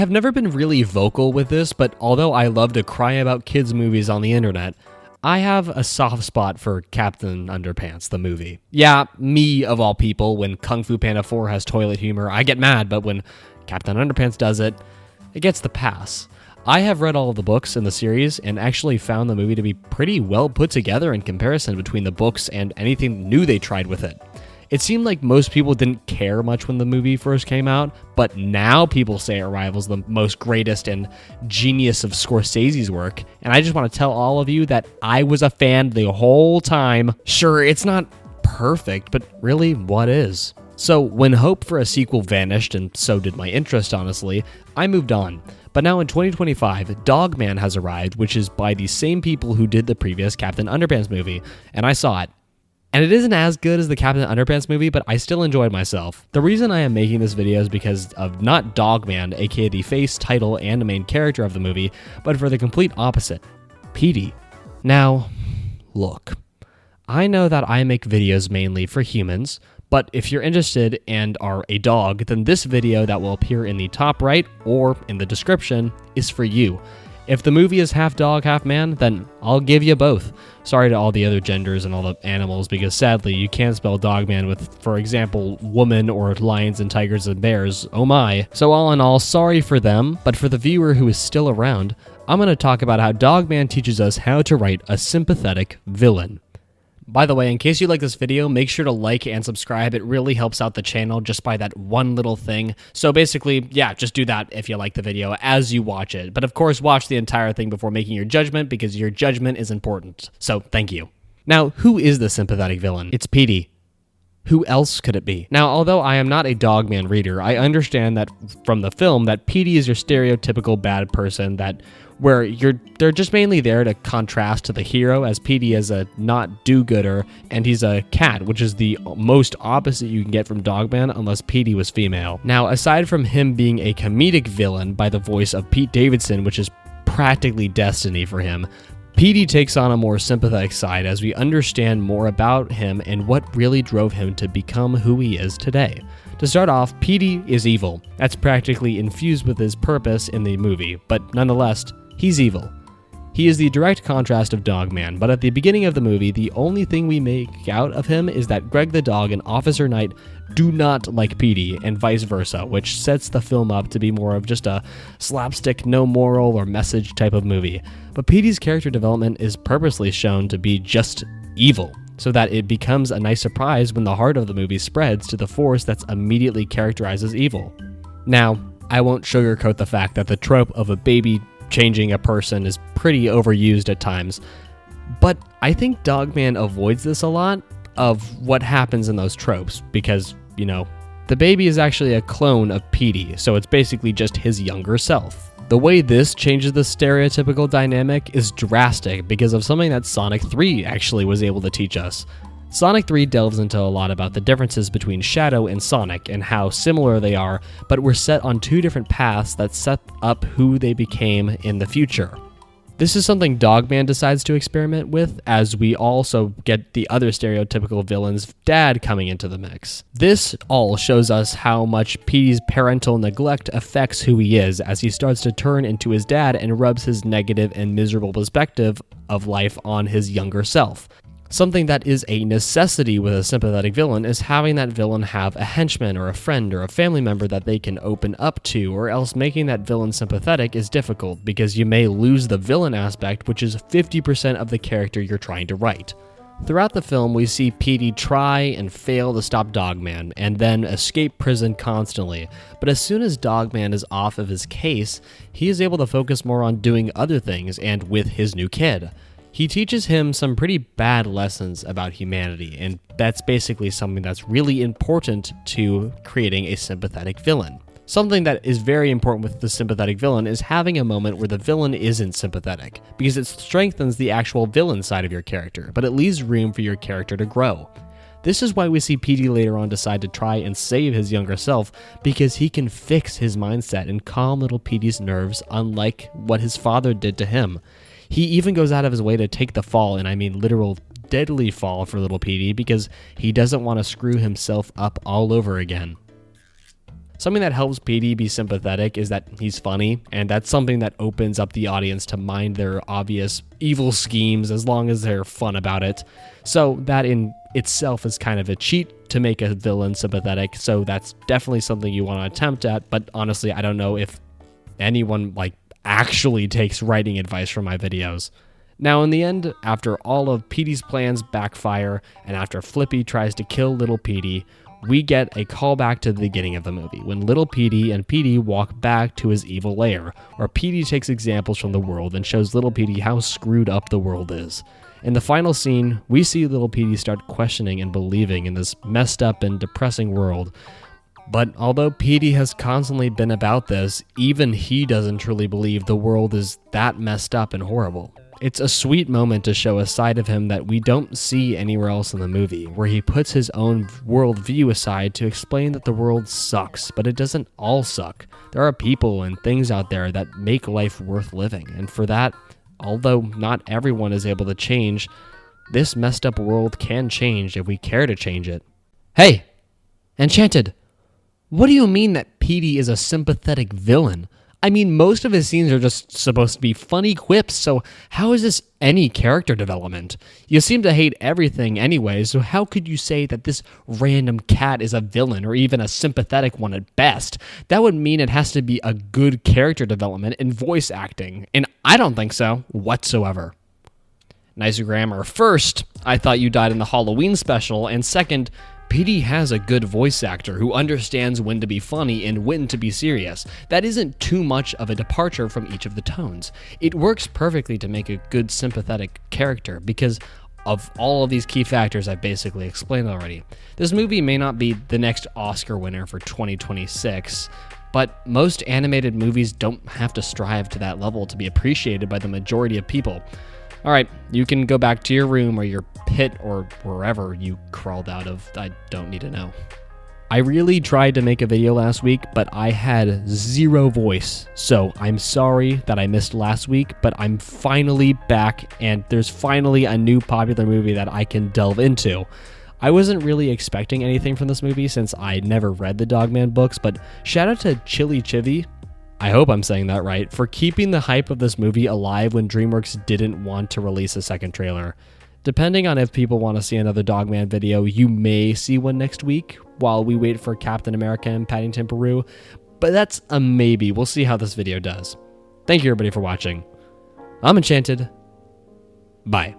have never been really vocal with this, but although I love to cry about kids' movies on the internet, I have a soft spot for Captain Underpants, the movie. Yeah, me of all people, when Kung Fu Panda 4 has toilet humor, I get mad, but when Captain Underpants does it, it gets the pass. I have read all of the books in the series and actually found the movie to be pretty well put together in comparison between the books and anything new they tried with it. It seemed like most people didn't care much when the movie first came out, but now people say it rivals the most greatest and genius of Scorsese's work, and I just want to tell all of you that I was a fan the whole time. Sure, it's not perfect, but really, what is? So, when hope for a sequel vanished, and so did my interest, honestly, I moved on. But now in 2025, Dogman has arrived, which is by the same people who did the previous Captain Underpants movie, and I saw it. And it isn't as good as the Captain Underpants movie, but I still enjoyed myself. The reason I am making this video is because of not Dogman, aka the face, title, and main character of the movie, but for the complete opposite, Petey. Now, look, I know that I make videos mainly for humans, but if you're interested and are a dog, then this video that will appear in the top right or in the description is for you. If the movie is half dog, half man, then I'll give you both. Sorry to all the other genders and all the animals, because sadly, you can't spell Dogman with, for example, woman or lions and tigers and bears. Oh my. So all in all, sorry for them, but for the viewer who is still around, I'm going to talk about how Dogman teaches us how to write a sympathetic villain. By the way, in case you like this video, make sure to like and subscribe. It really helps out the channel just by that one little thing. So basically, yeah, just do that if you like the video as you watch it. But of course, watch the entire thing before making your judgment, because your judgment is important. So thank you. Now, who is the sympathetic villain? It's Petey. Who else could it be? Now, although I am not a Dogman reader, I understand that from the film that Petey is your stereotypical bad person where they're just mainly there to contrast to the hero, as Petey is a not do-gooder and he's a cat, which is the most opposite you can get from Dogman unless Petey was female. Now, aside from him being a comedic villain by the voice of Pete Davidson, which is practically destiny for him, Petey takes on a more sympathetic side as we understand more about him and what really drove him to become who he is today. To start off, Petey is evil. That's practically infused with his purpose in the movie, but nonetheless, he's evil. He is the direct contrast of Dogman, but at the beginning of the movie, the only thing we make out of him is that Greg the dog and Officer Knight do not like Petey, and vice versa, which sets the film up to be more of just a slapstick, no moral or message type of movie. But Petey's character development is purposely shown to be just evil, so that it becomes a nice surprise when the heart of the movie spreads to the force that's immediately characterized as evil. Now, I won't sugarcoat the fact that the trope of a baby changing a person is pretty overused at times, but I think Dogman avoids this a lot of what happens in those tropes because, you know, the baby is actually a clone of Petey, so it's basically just his younger self. The way this changes the stereotypical dynamic is drastic because of something that Sonic 3 actually was able to teach us. Sonic 3 delves into a lot about the differences between Shadow and Sonic and how similar they are, but were set on two different paths that set up who they became in the future. This is something Dogman decides to experiment with, as we also get the other stereotypical villain's dad coming into the mix. This all shows us how much Petey's parental neglect affects who he is as he starts to turn into his dad and rubs his negative and miserable perspective of life on his younger self. Something that is a necessity with a sympathetic villain is having that villain have a henchman or a friend or a family member that they can open up to, or else making that villain sympathetic is difficult because you may lose the villain aspect, which is 50% of the character you're trying to write. Throughout the film, we see Petey try and fail to stop Dogman, and then escape prison constantly. But as soon as Dogman is off of his case, he is able to focus more on doing other things and with his new kid. He teaches him some pretty bad lessons about humanity, and that's basically something that's really important to creating a sympathetic villain. Something that is very important with the sympathetic villain is having a moment where the villain isn't sympathetic, because it strengthens the actual villain side of your character, but it leaves room for your character to grow. This is why we see Petey later on decide to try and save his younger self, because he can fix his mindset and calm little Petey's nerves, unlike what his father did to him. He even goes out of his way to take the fall, and I mean literal deadly fall for little Petey, because he doesn't want to screw himself up all over again. Something that helps Petey be sympathetic is that he's funny, and that's something that opens up the audience to mind their obvious evil schemes as long as they're fun about it. So that in itself is kind of a cheat to make a villain sympathetic, so that's definitely something you want to attempt at, but honestly, I don't know if anyone actually takes writing advice from my videos. Now in the end, after all of Petey's plans backfire, and after Flippy tries to kill little Petey, we get a callback to the beginning of the movie, when little Petey and Petey walk back to his evil lair, where Petey takes examples from the world and shows little Petey how screwed up the world is. In the final scene, we see little Petey start questioning and believing in this messed up and depressing world. But although Petey has constantly been about this, even he doesn't truly believe the world is that messed up and horrible. It's a sweet moment to show a side of him that we don't see anywhere else in the movie, where he puts his own worldview aside to explain that the world sucks, but it doesn't all suck. There are people and things out there that make life worth living, and for that, although not everyone is able to change, this messed up world can change if we care to change it. Hey, Enchanted, what do you mean that Petey is a sympathetic villain? I mean, most of his scenes are just supposed to be funny quips, so how is this any character development? You seem to hate everything anyway, so how could you say that this random cat is a villain, or even a sympathetic one at best? That would mean it has to be a good character development in voice acting, and I don't think so, whatsoever. Nice grammar. First, I thought you died in the Halloween special, and second, Petey has a good voice actor who understands when to be funny and when to be serious. That isn't too much of a departure from each of the tones. It works perfectly to make a good sympathetic character because of all of these key factors I've basically explained already. This movie may not be the next Oscar winner for 2026, but most animated movies don't have to strive to that level to be appreciated by the majority of people. All right, you can go back to your room or your pit or wherever you crawled out of. I don't need to know. I really tried to make a video last week, but I had zero voice. So I'm sorry that I missed last week, but I'm finally back and there's finally a new popular movie that I can delve into. I wasn't really expecting anything from this movie since I never read the Dogman books, but shout out to Chili Chivy, I hope I'm saying that right, for keeping the hype of this movie alive when DreamWorks didn't want to release a second trailer. Depending on if people want to see another Dogman video, you may see one next week while we wait for Captain America and Paddington Peru, but that's a maybe. We'll see how this video does. Thank you everybody for watching. I'm Enchanted. Bye.